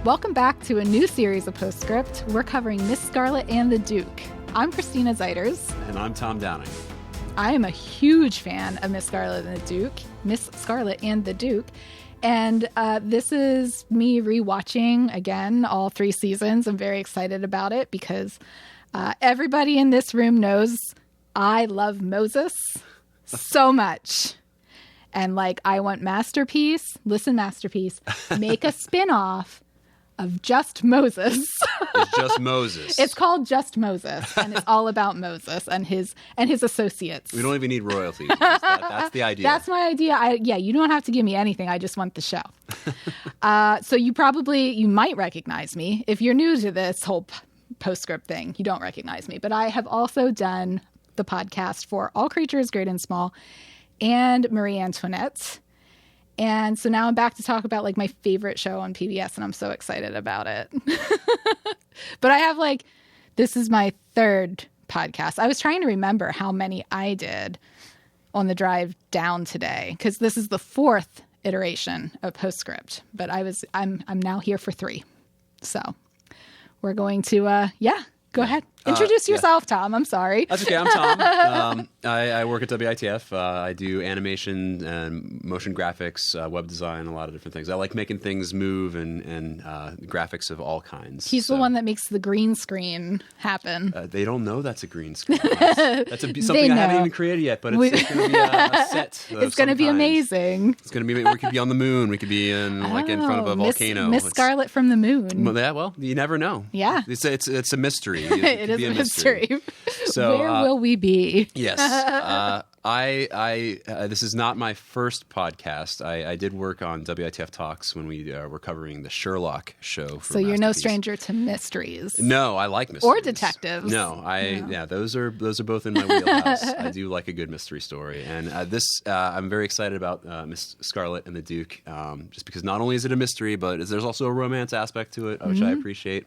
Welcome back to a new series of Postscript. We're covering Miss Scarlet and the Duke. I'm Christina Zeiders. And I'm Tom Downing. I am a huge fan of Miss Scarlet and the Duke. Miss Scarlet and the Duke. And this is me rewatching, again, all 3 seasons. I'm very excited about it because everybody in this room knows I love Moses so much. And I want Masterpiece, make a spin-off of just Moses. It's just Moses. It's called Just Moses, and it's all about Moses and his associates. We don't even need royalties. That's the idea. That's my idea. You don't have to give me anything. I just want the show. So you might recognize me. If you're new to this whole Postscript thing, you don't recognize me. But I have also done the podcast for All Creatures, Great and Small, and Marie Antoinette. And so now I'm back to talk about my favorite show on PBS, and I'm so excited about it. But I have this is my 3rd podcast. I was trying to remember how many I did on the drive down today, because this is the 4th iteration of Postscript. But I'm now here for 3. So we're going to go ahead. Introduce yourself, Tom. I'm sorry. That's okay. I'm Tom. I work at WITF. I do animation and motion graphics, web design, a lot of different things. I like making things move and graphics of all kinds. He's the one that makes the green screen happen. They don't know that's a green screen. That's something I haven't even created yet, but it's going to be a set. It's going to be amazing. It's going to be. We could be on the moon. We could be in front of a volcano. Miss Scarlet from the moon. Well, you never know. Yeah, it's a mystery. It is a mystery. So where will we be? Yes. This is not my first podcast. I did work on WITF Talks when we were covering the Sherlock show. For so you're no stranger to mysteries. No, I like mysteries. Or detectives. No, those are both in my wheelhouse. I do like a good mystery story, and I'm very excited about Miss Scarlet and the Duke, just because not only is it a mystery, but there's also a romance aspect to it, which I appreciate.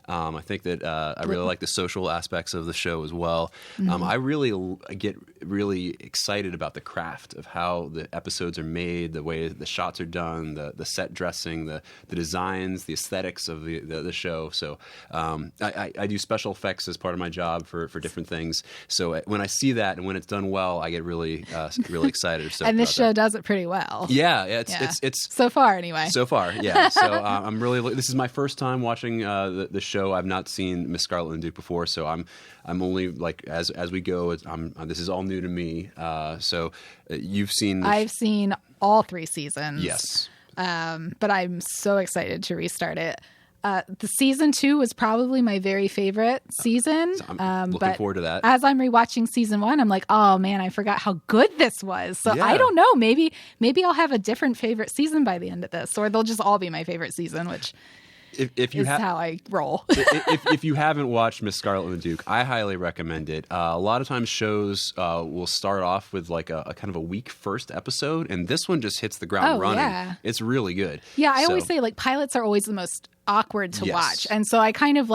I think that I really like the social aspects of the show as well. I really get really excited about the craft of how the episodes are made, the way the shots are done, the set dressing, the designs, the aesthetics of the show. So I do special effects as part of my job for different things. So when I see that and when it's done well, I get really excited. And this show does it pretty well. Yeah, it's so far anyway. So far, yeah. So I'm really. This is my first time watching the show. I've not seen Miss Scarlet and Duke before, so I'm only as we go. This is all new to me. So you've seen. I've seen all 3 seasons. Yes. But I'm so excited to restart it. The season 2 was probably my very favorite season. So I'm looking forward to that. As I'm rewatching season 1, I'm like, oh man, I forgot how good this was. So I don't know. Maybe I'll have a different favorite season by the end of this, or they'll just all be my favorite season, which. If you how I roll. if you haven't watched Miss Scarlet and the Duke, I highly recommend it. A lot of times shows will start off with a kind of a weak first episode, and this one just hits the ground running. Yeah. It's really good. Yeah, I always say pilots are always the most awkward to watch, and so I kind of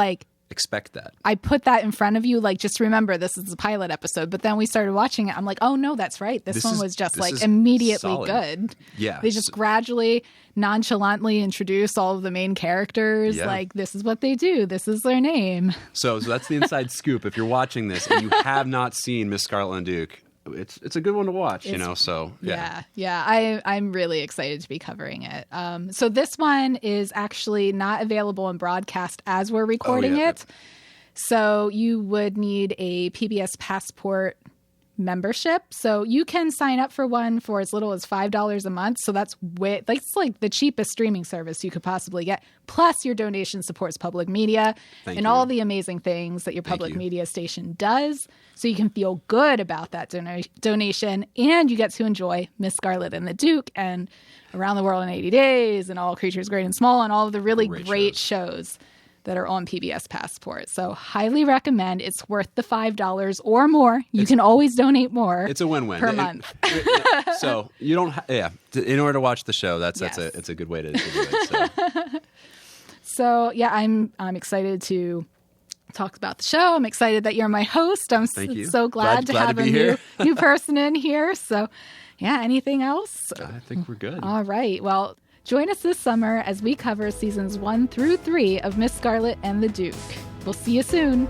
expect that. I put that in front of you, just remember this is a pilot episode. But then we started watching it. I'm like, oh no, that's right. This one was just immediately solid. Good. Yeah. They just gradually, nonchalantly introduce all of the main characters. Yeah. This is what they do. This is their name. So that's the inside scoop. If you're watching this and you have not seen Miss Scarlet and Duke, it's a good one to watch, so yeah. I'm really excited to be covering it. So this one is actually not available in broadcast as we're recording it. So you would need a PBS Passport membership. So you can sign up for one for as little as $5 a month. So that's it's the cheapest streaming service you could possibly get. Plus your donation supports public media and all the amazing things that your public media station does. So you can feel good about that donation, and you get to enjoy Miss Scarlet and the Duke and Around the World in 80 Days and All Creatures Great and Small and all of the really great shows that are on PBS Passport. So highly recommend. It's worth the $5 or more. You can always donate more. It's a win-win per month. So you don't. In order to watch the show, it's a good way to do it. So yeah, I'm excited to talk about the show. I'm excited that you're my host. I'm so glad to have a new person in here. So yeah, anything else? I think we're good. All right. Well, Join us this summer as we cover seasons 1 through 3 of Miss Scarlet and the Duke. We'll see you soon.